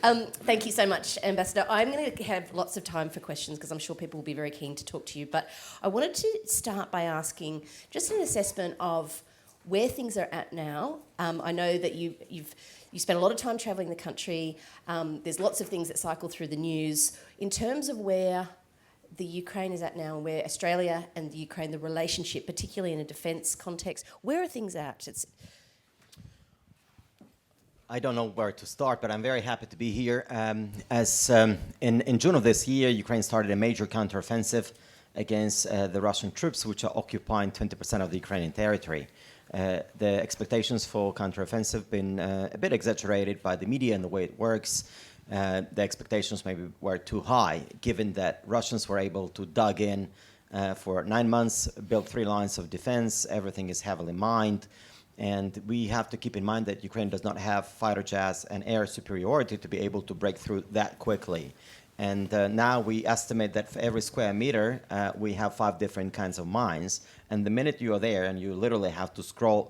Thank you so much, Ambassador. I'm going to have lots of time for questions because I'm sure people will be very keen to talk to you. But I wanted to start by asking just an assessment of where things are at now. I know that you spend a lot of time travelling the country. There's lots of things that cycle through the news. In terms of where the Ukraine is at now, where Australia and the Ukraine, the relationship, particularly in a defence context, where are things at? I don't know where to start, but I'm very happy to be here. In June of this year, Ukraine started a major counteroffensive against the Russian troops, which are occupying 20% of the Ukrainian territory. The expectations for counteroffensive have been a bit exaggerated by the media and the way it works. The expectations maybe were too high, given that Russians were able to dug in for 9 months, build 3 lines of defense, everything is heavily mined. And we have to keep in mind that Ukraine does not have fighter jets and air superiority to be able to break through that quickly. And now we estimate that for every square meter, we have 5 different kinds of mines. And the minute you are there and you literally have to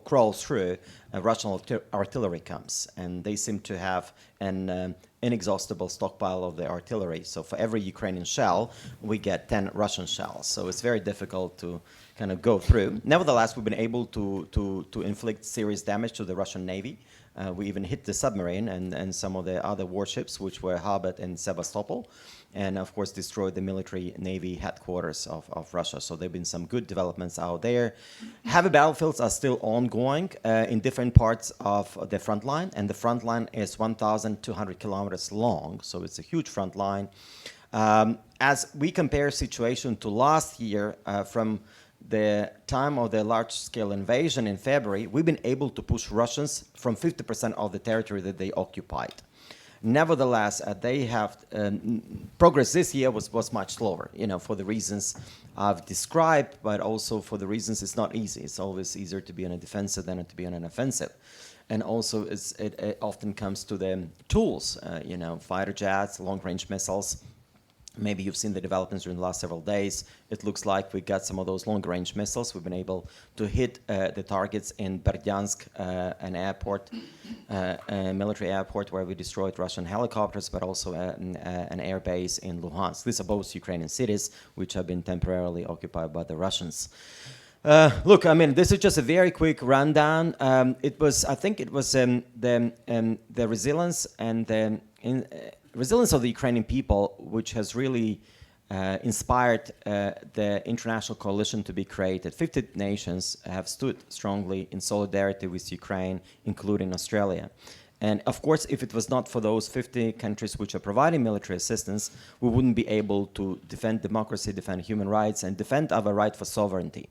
crawl through, Russian artillery comes. And they seem to have an inexhaustible stockpile of the artillery. So for every Ukrainian shell, we get 10 Russian shells. So it's very difficult to kind of go through. Nevertheless, we've been able to inflict serious damage to the Russian Navy. We even hit the submarine and some of the other warships which were harbored in Sevastopol, and of course destroyed the military Navy headquarters of Russia. So there have been some good developments out there. Heavy battlefields are still ongoing in different parts of the front line, and the front line is 1,200 kilometers long, so it's a huge front line. As we compare situation to last year, from the time of the large-scale invasion in February, we've been able to push Russians from 50% of the territory that they occupied. Nevertheless, they have progress this year was much slower, for the reasons I've described, but also for the reasons it's not easy. It's always easier to be on a defensive than to be on an offensive. And also it often comes to the tools, fighter jets, long-range missiles. Maybe you've seen the developments during the last several days. It looks like we got some of those long-range missiles. We've been able to hit the targets in Berdyansk, an airport, a military airport where we destroyed Russian helicopters, but also an air base in Luhansk. These are both Ukrainian cities which have been temporarily occupied by the Russians. Look, I mean, this is just a very quick rundown. I think it was the resilience and the resilience of the Ukrainian people, which has really inspired the international coalition to be created. 50 nations have stood strongly in solidarity with Ukraine, including Australia. And of course, if it was not for those 50 countries which are providing military assistance, we wouldn't be able to defend democracy, defend human rights, and defend our right for sovereignty.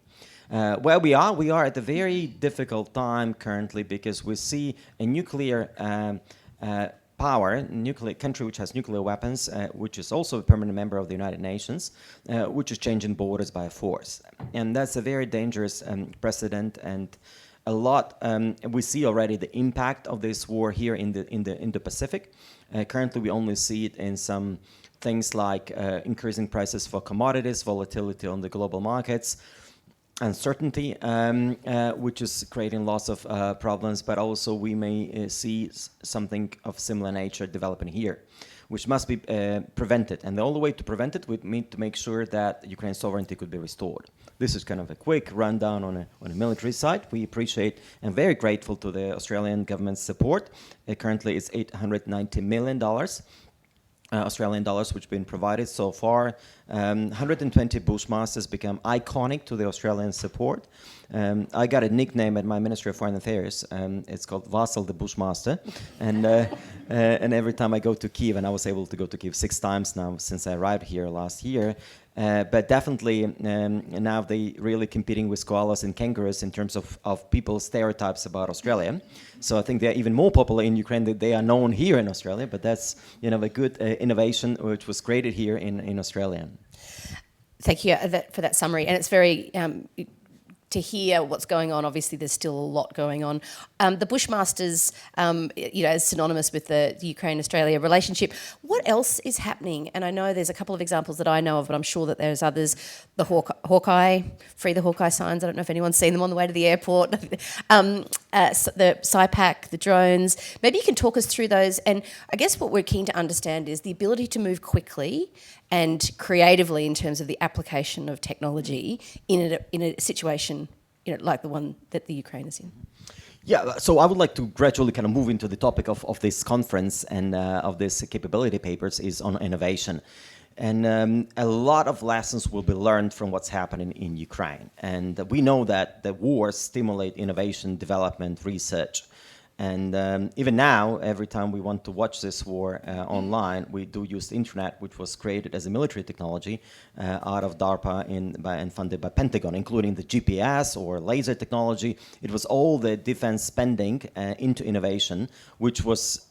Where we are at a very difficult time currently, because we see a nuclear country which has nuclear weapons, which is also a permanent member of the United Nations, which is changing borders by force. And that's a very dangerous precedent, and a lot, we see already the impact of this war here in the Indo-Pacific. Currently, we only see it in some things like increasing prices for commodities, volatility on the global markets, uncertainty, which is creating lots of problems, but also we may see something of similar nature developing here, which must be prevented. And the only way to prevent it would mean to make sure that Ukraine's sovereignty could be restored. This is kind of a quick rundown on a military side. We appreciate and very grateful to the Australian government's support. Currently, it's $890 million. Australian dollars which have been provided so far. 120 Bushmasters become iconic to the Australian support. I got a nickname at my Ministry of Foreign Affairs. It's called Vasyl the Bushmaster. And every time I go to Kyiv, and I was able to go to Kyiv 6 times now since I arrived here last year, but definitely now they really competing with koalas and kangaroos in terms of people's stereotypes about Australia. So I think they're even more popular in Ukraine than they are known here in Australia, but that's a good innovation which was created here in Australia. Thank you for that summary, and it's very to hear what's going on. Obviously, there's still a lot going on. The Bushmasters, is synonymous with the Ukraine-Australia relationship. What else is happening? And I know there's a couple of examples that I know of, but I'm sure that there's others. The Hawkeye, Free the Hawkeye signs. I don't know if anyone's seen them on the way to the airport. The SIPAC, the drones. Maybe you can talk us through those. And I guess what we're keen to understand is the ability to move quickly and creatively in terms of the application of technology in a situation, like the one that the Ukraine is in. Yeah, so I would like to gradually kind of move into the topic of this conference and of this capability papers is on innovation. And a lot of lessons will be learned from what's happening in Ukraine. And we know that the wars stimulate innovation, development, research. And even now, every time we want to watch this war online, we do use the internet, which was created as a military technology out of DARPA and funded by Pentagon, including the GPS or laser technology. It was all the defense spending into innovation, which was,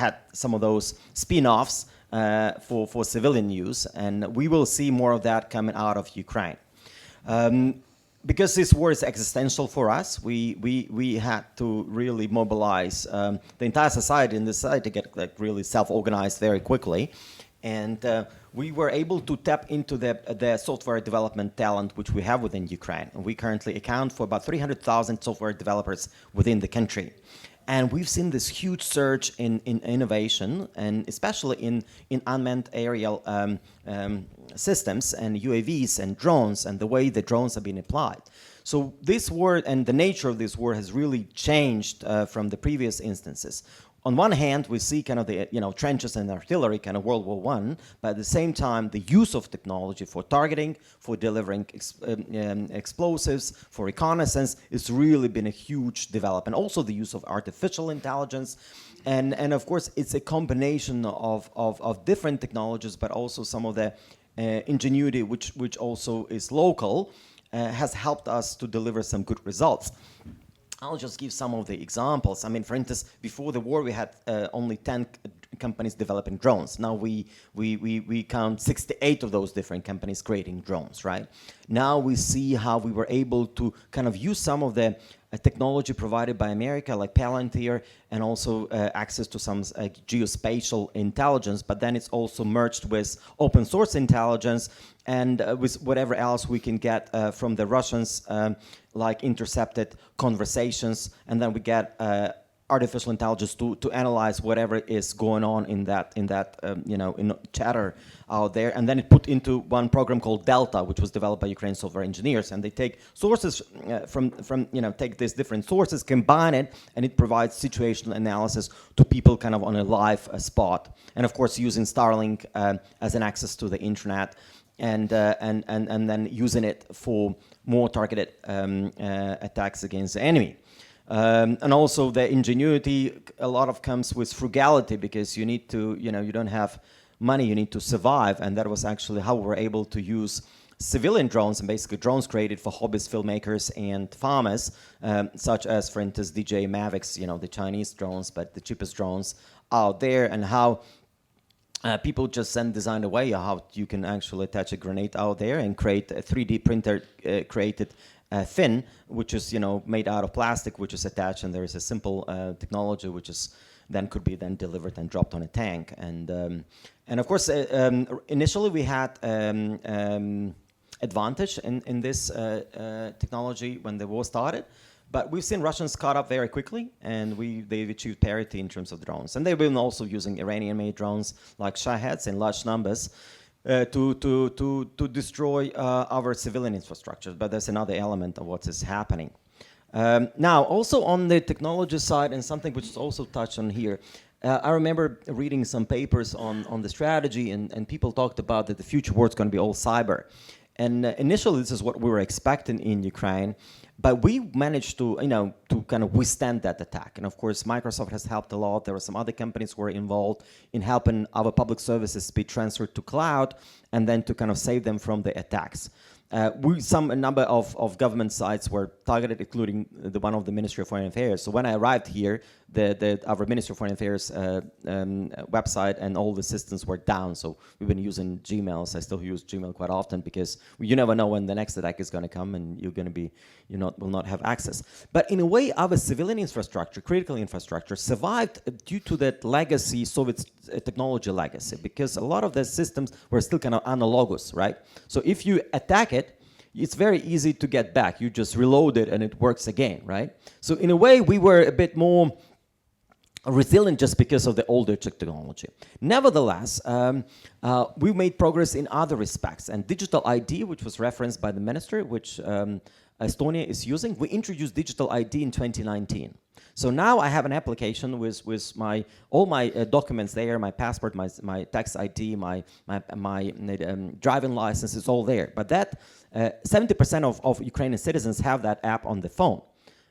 had some of those spin-offs for civilian use. And we will see more of that coming out of Ukraine. Because this war is existential for us, we had to really mobilize the entire society and the society to get really self-organized very quickly. And we were able to tap into the software development talent which we have within Ukraine. And we currently account for about 300,000 software developers within the country. And we've seen this huge surge in innovation, and especially in unmanned aerial systems and UAVs and drones and the way the drones have been applied. So this war and the nature of this war has really changed from the previous instances. On one hand, we see kind of the trenches and artillery, kind of World War I, but at the same time, the use of technology for targeting, for delivering explosives, for reconnaissance, has really been a huge development. Also, the use of artificial intelligence, and of course, it's a combination of different technologies, but also some of the ingenuity, which also is local, has helped us to deliver some good results. I'll just give some of the examples. I mean, for instance, before the war, we had only 10 companies developing drones. Now we count 68 of those different companies creating drones, right? Now we see how we were able to kind of use some of the technology provided by America, like Palantir, and also access to some geospatial intelligence, but then it's also merged with open source intelligence and with whatever else we can get from the Russians, like intercepted conversations, and then we get artificial intelligence to analyze whatever is going on in that in chatter out there, and then it put into one program called Delta, which was developed by Ukrainian software engineers, and they take sources take these different sources, combine it, and it provides situational analysis to people kind of on a live spot, and of course using Starlink as an access to the internet, and then using it for more targeted attacks against the enemy. And also the ingenuity, a lot of comes with frugality, because you need to, you don't have money, you need to survive, and that was actually how we were able to use civilian drones, and basically drones created for hobbyist filmmakers and farmers, such as, for instance, DJI Mavics, the Chinese drones, but the cheapest drones out there, and how people just then designed a way how you can actually attach a grenade out there and create a 3D printer created fin, which is made out of plastic, which is attached, and there is a simple technology which is then could be then delivered and dropped on a tank. And of course, initially we had advantage in this technology when the war started. But we've seen Russians caught up very quickly, and they've achieved parity in terms of drones. And they've been also using Iranian-made drones like Shaheds in large numbers to destroy our civilian infrastructure. But there's another element of what is happening. Now, also on the technology side, and something which is also touched on here, I remember reading some papers on the strategy, and people talked about that the future war is going to be all cyber. And initially, this is what we were expecting in Ukraine. But we managed to, to kind of withstand that attack. And of course, Microsoft has helped a lot. There were some other companies who were involved in helping our public services be transferred to cloud and then to kind of save them from the attacks. A number of government sites were targeted, including the one of the Ministry of Foreign Affairs. So when I arrived here, our Ministry of Foreign Affairs website and all the systems were down. So we've been using Gmails. I still use Gmail quite often because you never know when the next attack is going to come, and will not have access. But in a way, our civilian infrastructure, critical infrastructure, survived due to that legacy, Soviet technology legacy, because a lot of the systems were still kind of analogous, right? So if you attack it, it's very easy to get back. You just reload it and it works again, right? So in a way, we were a bit more resilient just because of the older technology. Nevertheless, we made progress in other respects. And digital ID, which was referenced by the minister, which Estonia is using, we introduced digital ID in 2019. So now I have an application with all my documents there, my passport, my tax ID, my driving license is all there. But that 70% of Ukrainian citizens have that app on the phone.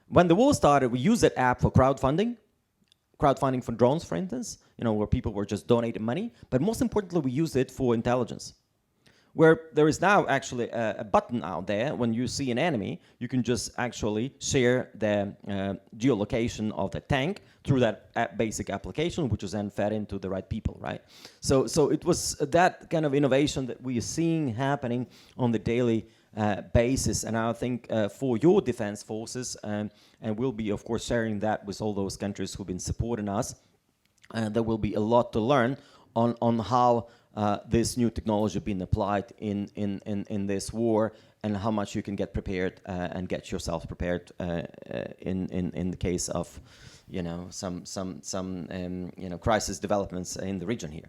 When the war started, we used that app for crowdfunding for drones, for instance, where people were just donating money. But most importantly, we used it for intelligence, where there is now actually a button out there. When you see an enemy, you can just actually share the geolocation of the tank through that basic application, which is then fed into the right people, right? So it was that kind of innovation that we are seeing happening on the daily basis. And I think for your defense forces, and we'll be, of course, sharing that with all those countries who've been supporting us, there will be a lot to learn on how this new technology being applied in this war, and how much you can get prepared and get yourself prepared in the case of some crisis developments in the region here.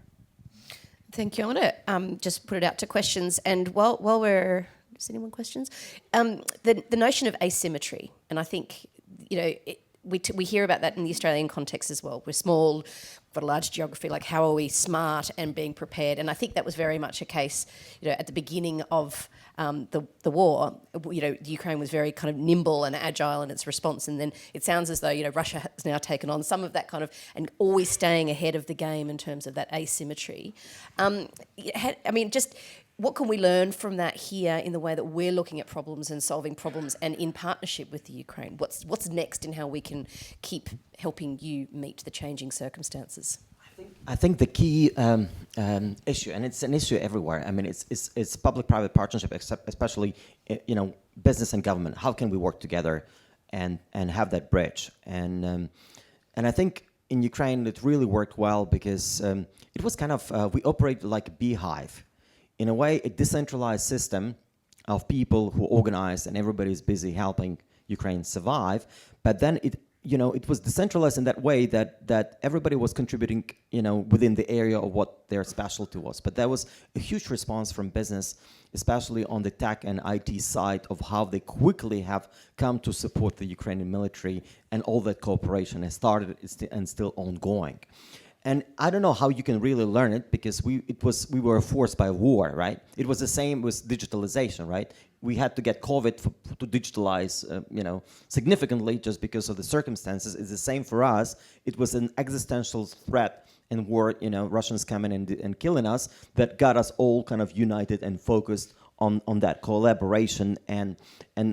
Thank you. I want to just put it out to questions, and while we're does anyone questions? The notion of asymmetry, and I think we hear about that in the Australian context as well. We're small, we've got a large geography, like how are we smart and being prepared? And I think that was very much a case, at the beginning of the war, the Ukraine was very kind of nimble and agile in its response. And then it sounds as though, Russia has now taken on some of that kind of, and always staying ahead of the game in terms of that asymmetry. What can we learn from that here in the way that we're looking at problems and solving problems, and in partnership with the Ukraine? What's next in how we can keep helping you meet the changing circumstances? I think the key issue, and it's an issue everywhere. I mean, it's public-private partnership, especially business and government. How can we work together and have that bridge? And I think in Ukraine it really worked well because it was kind of we operated like a beehive. In a way, a decentralized system of people who organize, and everybody is busy helping Ukraine survive. But then it was decentralized in that way that everybody was contributing, within the area of what their specialty was. But there was a huge response from business, especially on the tech and IT side, of how they quickly have come to support the Ukrainian military, and all that cooperation has started and still ongoing. And I don't know how you can really learn it, because we were forced by war, right? It was the same with digitalization, right? We had to get COVID to digitalize, significantly, just because of the circumstances. It's the same for us. It was an existential threat and war, Russians coming and killing us, that got us all kind of united and focused on that collaboration and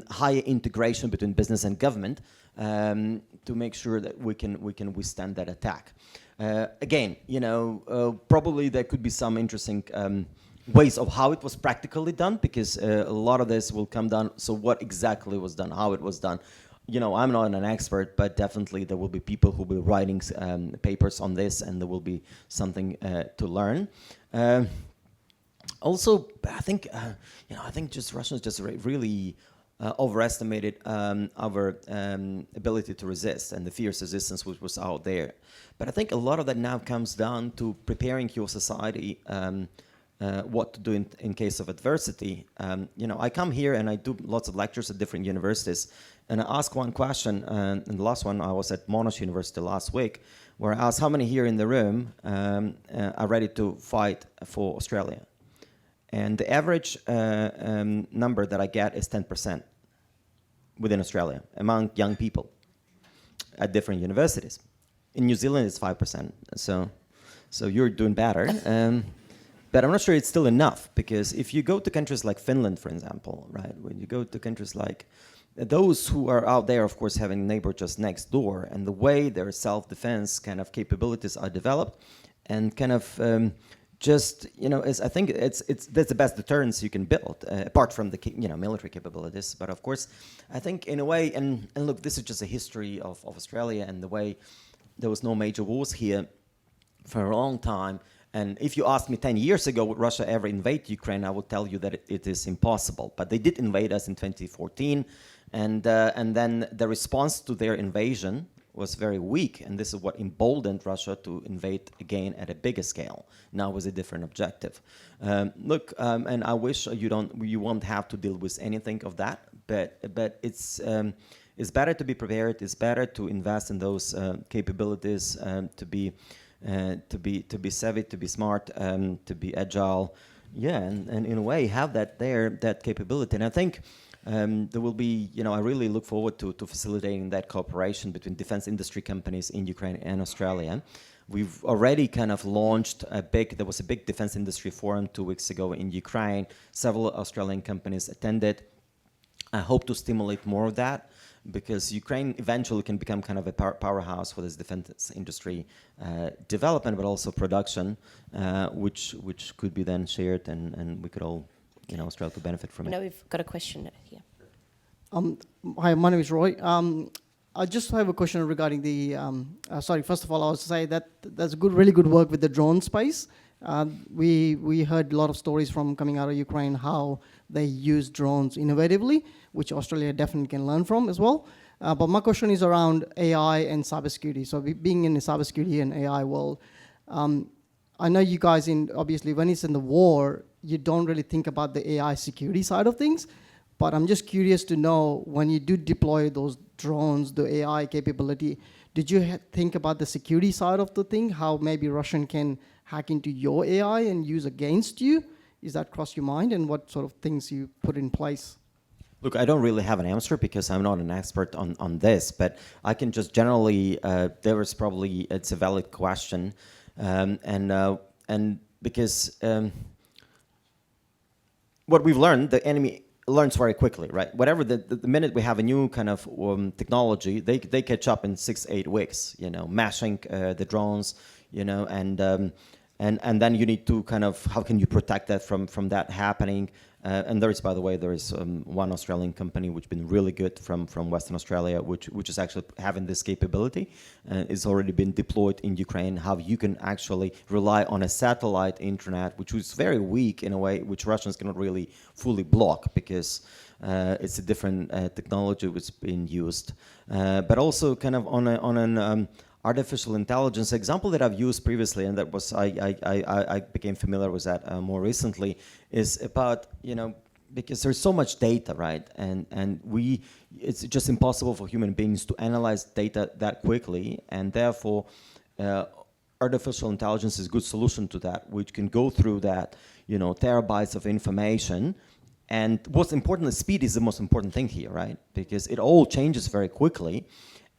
higher integration between business and government, to make sure that we can withstand that attack. Again, probably there could be some interesting ways of how it was practically done, because a lot of this will come down. So what exactly was done, how it was done. I'm not an expert, but definitely there will be people who will be writing papers on this, and there will be something to learn. Also, I think just Russians just really overestimated our ability to resist, and the fierce resistance which was out there. But I think a lot of that now comes down to preparing your society what to do in case of adversity. I come here and I do lots of lectures at different universities, and I ask one question, and the last one I was at Monash University last week, where I asked how many here in the room are ready to fight for Australia. And the average number that I get is 10% within Australia, among young people at different universities. In New Zealand, it's 5%. So you're doing better. But I'm not sure it's still enough, because if you go to countries like Finland, for example, right, when you go to countries like those who are out there, of course, having a neighbor just next door, and the way their self-defense kind of capabilities are developed, and kind of just, I think that's the best deterrence you can build, apart from the military capabilities. But of course, I think in a way, and look, this is just a history of Australia and the way there was no major wars here for a long time. And if you asked me 10 years ago, would Russia ever invade Ukraine, I would tell you that it is impossible. But they did invade us in 2014, and then the response to their invasion was very weak, and this is what emboldened Russia to invade again at a bigger scale, now with a different objective. And I wish you won't have to deal with anything of that, but it's better to be prepared. It's better to invest in those capabilities, to be savvy, to be smart, to be agile, and in a way have that capability. And I think there will be, I really look forward to facilitating that cooperation between defense industry companies in Ukraine and Australia. We've already kind of launched there was a big defense industry forum 2 weeks ago in Ukraine. Several Australian companies attended. I hope to stimulate more of that, because Ukraine eventually can become kind of a powerhouse for this defense industry development, but also production, which could be then shared, and we could all, Australia could benefit from it. We've got a question here. Hi, my name is Roy. I just have a question regarding the. First of all, I would say that there's really good work with the drone space. We heard a lot of stories from coming out of Ukraine how they use drones innovatively, which Australia definitely can learn from as well. But my question is around AI and cybersecurity. So being in the cybersecurity and AI world, I know you guys obviously when it's in the war, you don't really think about the AI security side of things. But I'm just curious to know, when you do deploy those drones, the AI capability, did you think about the security side of the thing? How maybe Russian can hack into your AI and use against you? Is that crossed your mind, and what sort of things you put in place? Look, I don't really have an answer because I'm not an expert on this, but I can just generally, it's a valid question, and because what we've learned, the enemy learns very quickly, right? Whatever the minute we have a new kind of technology, they catch up in 6-8 weeks. Mashing the drones, and then you need to kind of, how can you protect that from that happening? And there is, by the way, one Australian company which has been really good from Western Australia, which is actually having this capability. It's already been deployed in Ukraine, how you can actually rely on a satellite internet, which was very weak in a way, which Russians cannot really fully block, because it's a different technology which is being used. But also kind of on an artificial intelligence example that I've used previously, and that was I became familiar with that more recently, is about, because there's so much data, right? And it's just impossible for human beings to analyze data that quickly, and therefore artificial intelligence is a good solution to that, which can go through that, terabytes of information. And what's important is speed is the most important thing here, right? Because it all changes very quickly.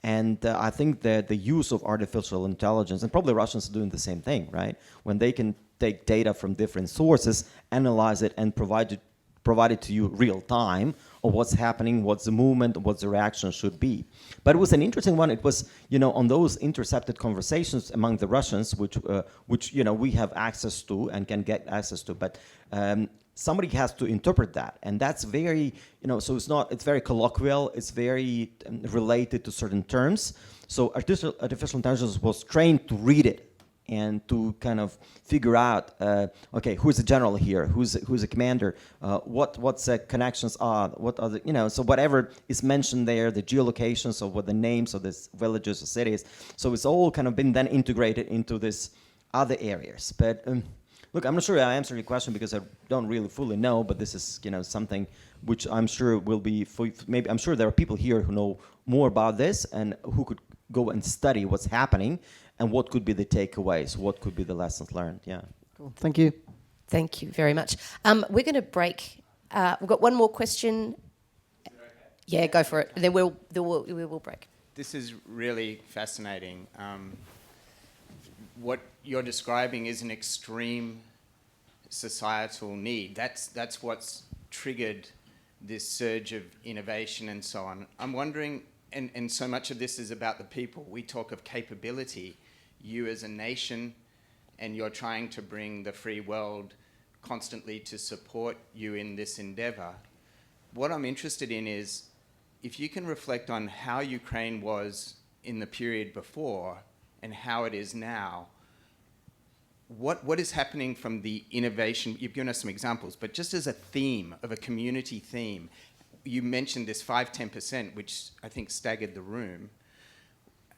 And I think that the use of artificial intelligence, and probably Russians are doing the same thing, right? When they can take data from different sources, analyze it, and provide it to you real time of what's happening, what's the movement, what the reaction should be. But it was an interesting one. It was, on those intercepted conversations among the Russians, which we have access to and can get access to, but somebody has to interpret that, and that's very, so it's very colloquial, it's very related to certain terms. So artificial intelligence was trained to read it and to kind of figure out, okay, who's the general here, who's the commander, what's the connections are, what are the, so whatever is mentioned there, the geolocations of what the names of these villages or cities. So it's all kind of been then integrated into this other areas. But look, I'm not sure I answered your question because I don't really fully know, but this is, something which I'm sure will be, I'm sure there are people here who know more about this and who could go and study what's happening and what could be the takeaways, what could be the lessons learned. Yeah. Cool. Thank you. Thank you very much. We're going to break. We've got one more question. Yeah, go for it. Then we will break. This is really fascinating. What you're describing is an extreme societal need. That's what's triggered this surge of innovation and so on. I'm wondering, and so much of this is about the people. We talk of capability. You as a nation, and you're trying to bring the free world constantly to support you in this endeavor. What I'm interested in is if you can reflect on how Ukraine was in the period before and how it is now, what is happening from the innovation? You've given us some examples, but just as a theme, of a community theme, you mentioned this 5-10%, which I think staggered the room.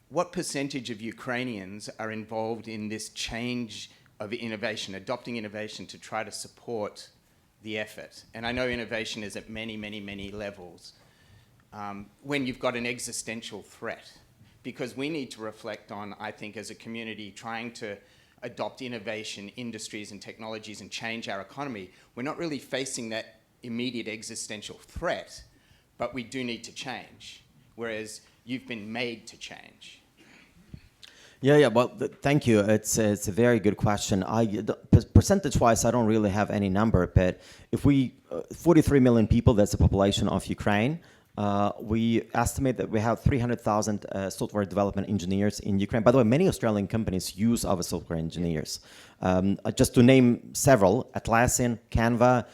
What percentage of Ukrainians are involved in this change of innovation, adopting innovation to try to support the effort? And I know innovation is at many, many, many levels. When you've got an existential threat, because we need to reflect on, I think, as a community, trying to adopt innovation, industries and technologies and change our economy, we're not really facing that immediate existential threat, but we do need to change, whereas you've been made to change. Yeah. Well, thank you. It's a very good question. Percentage-wise, I don't really have any number, but if 43 million people, that's the population of Ukraine. We estimate that we have 300,000 software development engineers in Ukraine. By the way, many Australian companies use our software engineers. Just to name several: Atlassian, Canva.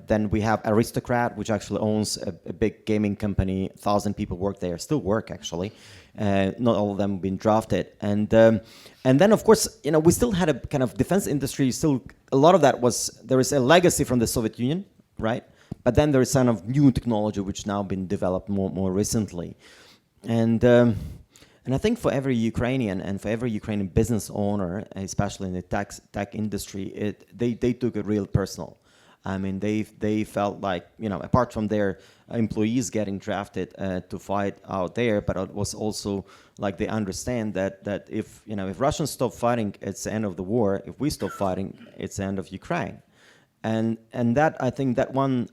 Then we have Aristocrat, which actually owns a big gaming company. 1,000 people work there, still work actually. Not all of them have been drafted. And then, of course, we still had a kind of defense industry. Still, a lot of that there is a legacy from the Soviet Union, right? But then there is kind of new technology which now been developed more recently. And I think for every Ukrainian and for every Ukrainian business owner, especially in the tech industry, they took it real personal. I mean, they felt like, apart from their employees getting drafted to fight out there, but it was also like they understand that if Russians stop fighting, it's the end of the war. If we stop fighting, it's the end of Ukraine. And that, I think that one,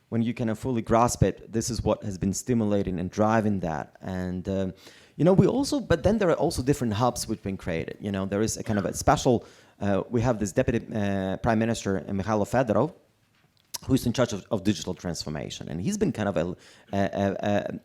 when you kind of fully grasp it, this is what has been stimulating and driving that. And but then there are also different hubs which have been created. There is a kind of a special. We have this Deputy Prime Minister, Mikhailo Fedorov, who's in charge of digital transformation. And he's been kind of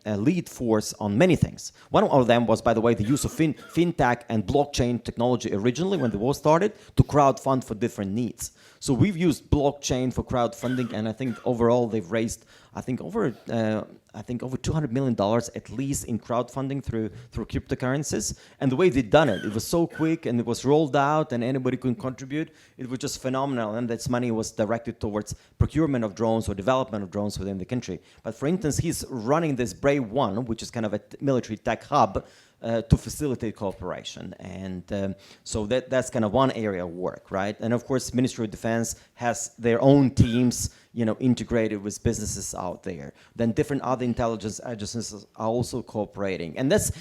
a lead force on many things. One of them was, by the way, the use of fintech and blockchain technology originally when the war started to crowdfund for different needs. So we've used blockchain for crowdfunding, and I think overall they've raised, over $200 million at least in crowdfunding through cryptocurrencies. And the way they'd done it was so quick, and it was rolled out, and anybody could contribute. It was just phenomenal, and that money was directed towards procurement of drones or development of drones within the country. But for instance, he's running this Brave One, which is kind of a military tech hub, to facilitate cooperation. And so that's kind of one area of work, right? And of course, Ministry of Defense has their own teams, integrated with businesses out there. Then different other intelligence agencies are also cooperating. And that's,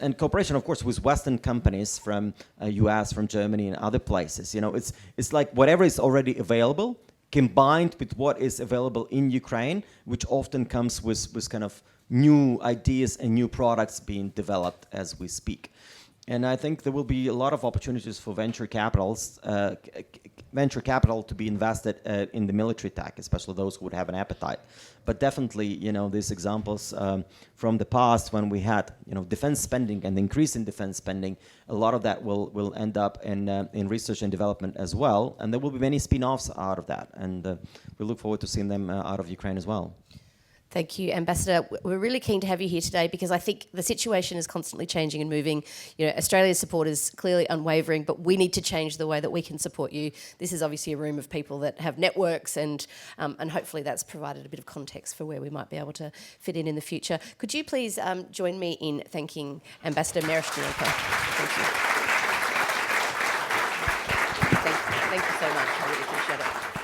and cooperation, of course, with Western companies from US, from Germany and other places. It's like whatever is already available combined with what is available in Ukraine, which often comes with kind of new ideas and new products being developed as we speak. And I think there will be a lot of opportunities for venture capital to be invested in the military tech, especially those who would have an appetite. But definitely, these examples from the past when we had, defense spending and the increase in defense spending, a lot of that will end up in research and development as well. And there will be many spin-offs out of that. And we look forward to seeing them out of Ukraine as well. Thank you, Ambassador. We're really keen to have you here today because I think the situation is constantly changing and moving. Australia's support is clearly unwavering, but we need to change the way that we can support you. This is obviously a room of people that have networks, and hopefully that's provided a bit of context for where we might be able to fit in the future. Could you please join me in thanking Ambassador Myroshnychenko? Thank you. Thank you so much. I really appreciate it.